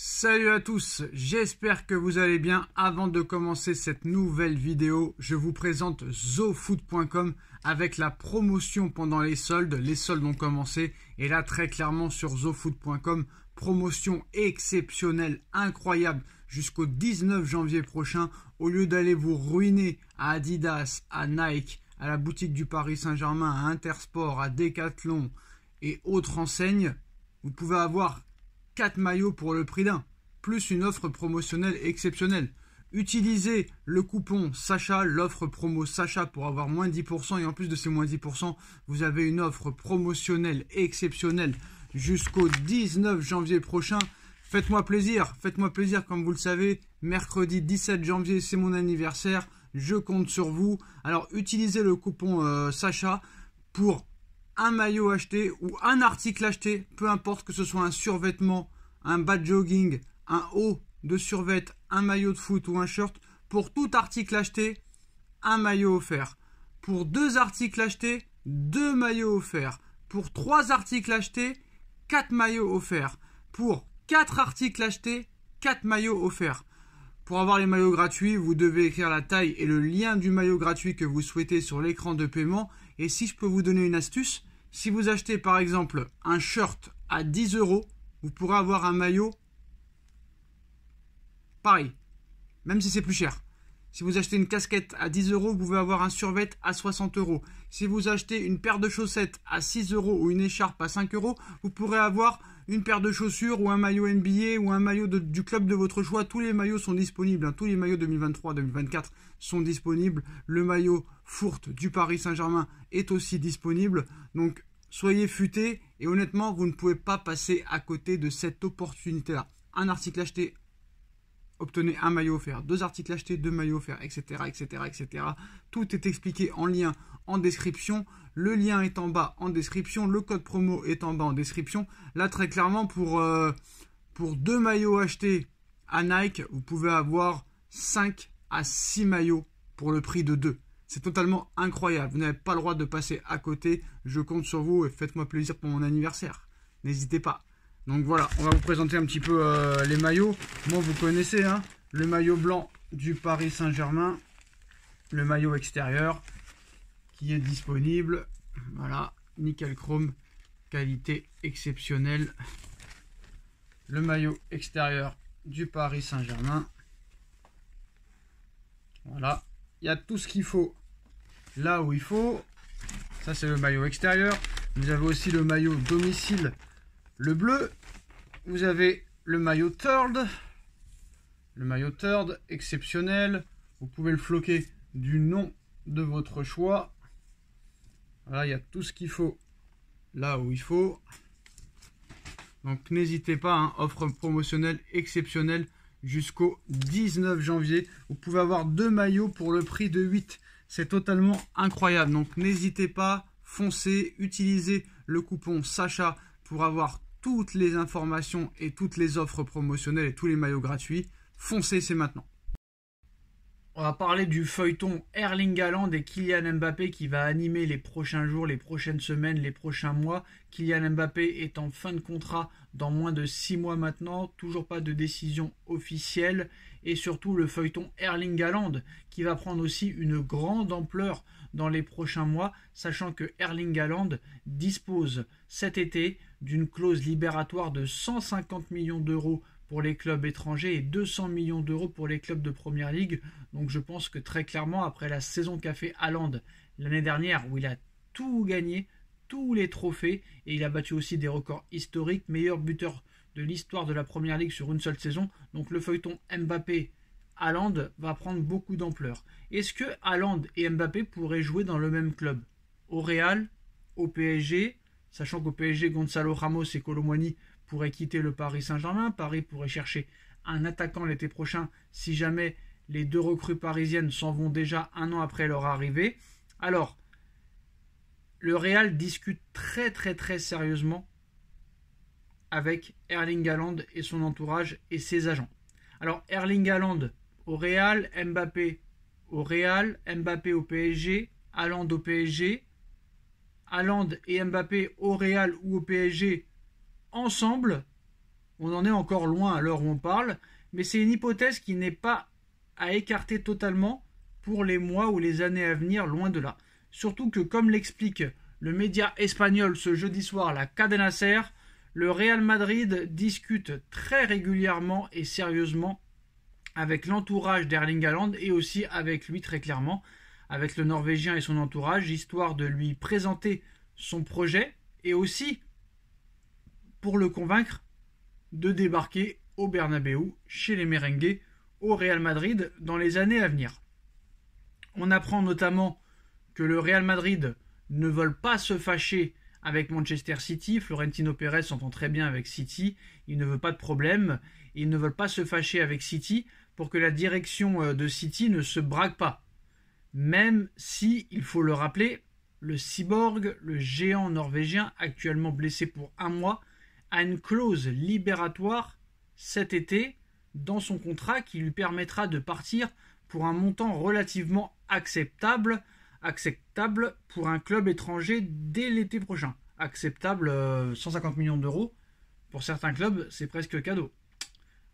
Salut à tous, j'espère que vous allez bien. Avant de commencer cette nouvelle vidéo, je vous présente zofoot.com avec la promotion pendant les soldes. Les soldes ont commencé et là très clairement sur zofoot.com, promotion exceptionnelle, incroyable jusqu'au 19 janvier prochain. Au lieu d'aller vous ruiner à Adidas, à Nike, à la boutique du Paris Saint-Germain, à Intersport, à Decathlon et autres enseignes, vous pouvez avoir 4 maillots pour le prix d'un, plus une offre promotionnelle exceptionnelle. Utilisez le coupon Sacha, l'offre promo Sacha pour avoir moins 10% et en plus de ces moins 10%, vous avez une offre promotionnelle exceptionnelle jusqu'au 19 janvier prochain. Faites-moi plaisir comme vous le savez, mercredi 17 janvier c'est mon anniversaire, je compte sur vous. Alors utilisez le coupon Sacha pour un maillot acheté ou un article acheté, peu importe que ce soit un survêtement, un bas de jogging, un haut de survêt, un maillot de foot ou un shirt, pour tout article acheté, un maillot offert. Pour 2 articles achetés, 2 maillots offerts. Pour 3 articles achetés, 4 maillots offerts. Pour 4 articles achetés, 4 maillots offerts. Pour avoir les maillots gratuits, vous devez écrire la taille et le lien du maillot gratuit que vous souhaitez sur l'écran de paiement. Et si je peux vous donner une astuce, si vous achetez par exemple un shirt à 10 €, vous pourrez avoir un maillot pareil, même si c'est plus cher. Si vous achetez une casquette à 10 €, vous pouvez avoir un survêt à 60 €. Si vous achetez une paire de chaussettes à 6 € ou une écharpe à 5 €, vous pourrez avoir une paire de chaussures ou un maillot NBA ou un maillot du club de votre choix. Tous les maillots sont disponibles, tous les maillots 2023-2024 sont disponibles. Le maillot Foot du Paris Saint-Germain est aussi disponible. Donc soyez futés et honnêtement, vous ne pouvez pas passer à côté de cette opportunité-là. Un article acheté, obtenez un maillot offert. 2 articles achetés, 2 maillots offerts, etc., etc., etc. Tout est expliqué en lien en description. Le lien est en bas en description. Le code promo est en bas en description. Là, très clairement, pour 2 maillots achetés à Nike, vous pouvez avoir 5 à 6 maillots pour le prix de 2. C'est totalement incroyable. Vous n'avez pas le droit de passer à côté. Je compte sur vous et faites-moi plaisir pour mon anniversaire. N'hésitez pas. Donc voilà, on va vous présenter un petit peu les maillots. Moi, vous connaissez, hein, le maillot blanc du Paris Saint-Germain. Le maillot extérieur qui est disponible. Voilà, nickel chrome, qualité exceptionnelle. Le maillot extérieur du Paris Saint-Germain. Voilà, il y a tout ce qu'il faut là où il faut. Ça, c'est le maillot extérieur. Vous avez aussi le maillot domicile, le bleu. Vous avez le maillot third. Le maillot third, exceptionnel. Vous pouvez le floquer du nom de votre choix. Voilà, il y a tout ce qu'il faut là où il faut. Donc n'hésitez pas, hein, offre promotionnelle exceptionnelle jusqu'au 19 janvier. Vous pouvez avoir 2 maillots pour le prix de 8. C'est totalement incroyable. Donc n'hésitez pas, foncez, utilisez le coupon Sacha pour avoir toutes les informations et toutes les offres promotionnelles et tous les maillots gratuits. Foncez, c'est maintenant. On va parler du feuilleton Erling Haaland et Kylian Mbappé qui va animer les prochains jours, les prochaines semaines, les prochains mois. Kylian Mbappé est en fin de contrat dans moins de 6 mois maintenant. Toujours pas de décision officielle. Et surtout le feuilleton Erling Haaland qui va prendre aussi une grande ampleur dans les prochains mois, sachant que Erling Haaland dispose cet été d'une clause libératoire de 150 millions d'euros pour les clubs étrangers et 200 millions d'euros pour les clubs de Première Ligue. Donc je pense que très clairement, après la saison qu'a fait Haaland l'année dernière, où il a tout gagné, tous les trophées, et il a battu aussi des records historiques, meilleur buteur de l'histoire de la Première Ligue sur une seule saison. Donc le feuilleton Mbappé-Haaland va prendre beaucoup d'ampleur. Est-ce que Haaland et Mbappé pourraient jouer dans le même club? Au Real, au PSG, sachant qu'au PSG, Gonzalo Ramos et Kolo Muani pourraient quitter le Paris Saint-Germain. Paris pourrait chercher un attaquant l'été prochain si jamais les 2 recrues parisiennes s'en vont déjà 1 an après leur arrivée. Alors, le Real discute très sérieusement avec Erling Haaland et son entourage et ses agents. Alors, Erling Haaland au Real, Mbappé au Real, Mbappé au PSG, Haaland au PSG, Haaland et Mbappé au Real ou au PSG ensemble, On en est encore loin à l'heure où on parle, mais c'est une hypothèse qui n'est pas à écarter totalement pour les mois ou les années à venir, loin de là. Surtout que, comme l'explique le média espagnol ce jeudi soir, la Cadena Ser, le Real Madrid discute très régulièrement et sérieusement avec l'entourage d'Erling Haaland et aussi avec lui très clairement, avec le Norvégien et son entourage, histoire de lui présenter son projet et aussi pour le convaincre de débarquer au Bernabéu, chez les merengues, au Real Madrid dans les années à venir. On apprend notamment que le Real Madrid ne veut pas se fâcher avec Manchester City. Florentino Pérez s'entend très bien avec City, il ne veut pas de problème, ils ne veulent pas se fâcher avec City pour que la direction de City ne se braque pas. Même si, il faut le rappeler, le cyborg, le géant norvégien, actuellement blessé pour 1 mois, a une clause libératoire cet été dans son contrat qui lui permettra de partir pour un montant relativement acceptable pour un club étranger dès l'été prochain. Acceptable, 150 millions d'euros. Pour certains clubs, c'est presque cadeau.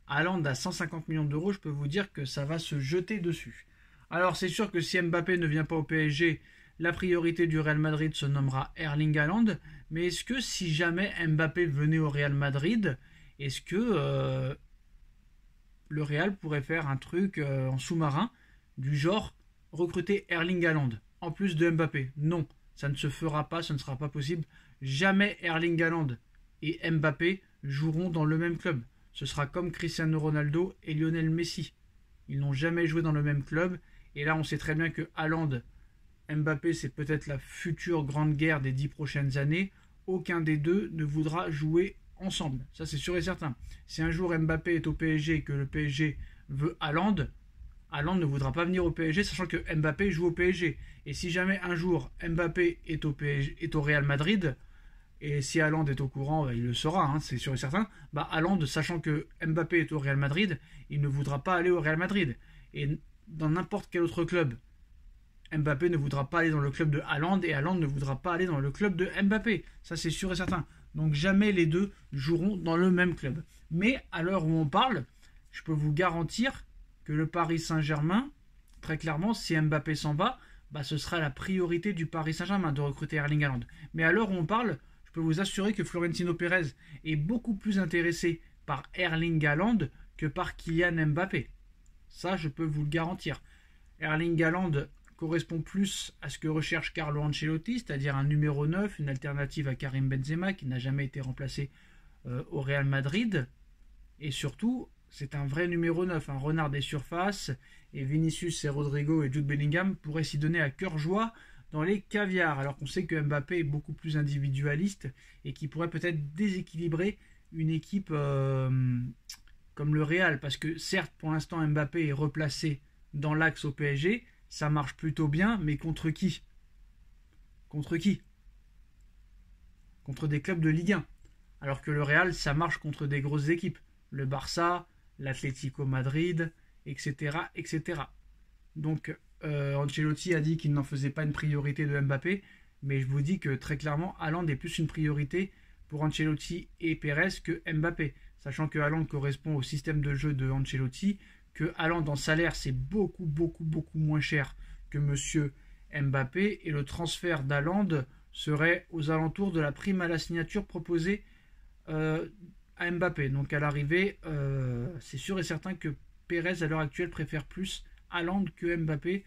Haaland à 150 millions d'euros, je peux vous dire que ça va se jeter dessus. Alors c'est sûr que si Mbappé ne vient pas au PSG, la priorité du Real Madrid se nommera Erling Haaland. Mais est-ce que si jamais Mbappé venait au Real Madrid, est-ce que le Real pourrait faire un truc en sous-marin du genre recruter Erling Haaland en plus de Mbappé? Non, ça ne se fera pas, ça ne sera pas possible. Jamais Erling Haaland et Mbappé joueront dans le même club. Ce sera comme Cristiano Ronaldo et Lionel Messi. Ils n'ont jamais joué dans le même club. Et là, on sait très bien que Haaland, Mbappé, c'est peut-être la future grande guerre des 10 prochaines années. Aucun des deux ne voudra jouer ensemble. Ça, c'est sûr et certain. Si un jour Mbappé est au PSG et que le PSG veut Haaland, Haaland ne voudra pas venir au PSG, sachant que Mbappé joue au PSG. Et si jamais un jour Mbappé est au Real Madrid, et si Haaland est au courant, il le saura, hein, c'est sûr et certain, Haaland, sachant que Mbappé est au Real Madrid, il ne voudra pas aller au Real Madrid. Et dans n'importe quel autre club, Mbappé ne voudra pas aller dans le club de Haaland et Haaland ne voudra pas aller dans le club de Mbappé. Ça, c'est sûr et certain. Donc jamais les deux joueront dans le même club. Mais à l'heure où on parle, je peux vous garantir que le Paris Saint-Germain, très clairement, si Mbappé s'en va, ce sera la priorité du Paris Saint-Germain de recruter Erling Haaland. Mais à l'heure où on parle, je peux vous assurer que Florentino Pérez est beaucoup plus intéressé par Erling Haaland que par Kylian Mbappé. Ça, je peux vous le garantir. Erling Haaland correspond plus à ce que recherche Carlo Ancelotti, c'est-à-dire un numéro 9, une alternative à Karim Benzema qui n'a jamais été remplacé au Real Madrid. Et surtout, c'est un vrai numéro 9, un renard des surfaces, et Vinicius et Rodrigo et Jude Bellingham pourraient s'y donner à cœur joie dans les caviars, alors qu'on sait que Mbappé est beaucoup plus individualiste et qui pourrait peut-être déséquilibrer une équipe comme le Real, parce que certes, pour l'instant, Mbappé est replacé dans l'axe au PSG, ça marche plutôt bien, mais contre qui? Contre qui? Contre des clubs de Ligue 1. Alors que le Real, ça marche contre des grosses équipes. Le Barça, l'Atlético Madrid, etc. etc. Donc, Ancelotti a dit qu'il n'en faisait pas une priorité de Mbappé, mais je vous dis que très clairement, Haaland est plus une priorité pour Ancelotti et Pérez que Mbappé. Sachant que Haaland correspond au système de jeu de Ancelotti, que Haaland en salaire c'est beaucoup moins cher que monsieur Mbappé, et le transfert d'Haaland serait aux alentours de la prime à la signature proposée à Mbappé. Donc à l'arrivée, c'est sûr et certain que Pérez à l'heure actuelle préfère plus Haaland que Mbappé.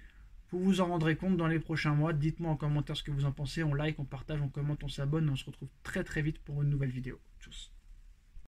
Vous vous en rendrez compte dans les prochains mois. Dites-moi en commentaire ce que vous en pensez. On like, on partage, on commente, on s'abonne. On se retrouve très vite pour une nouvelle vidéo. Tchuss.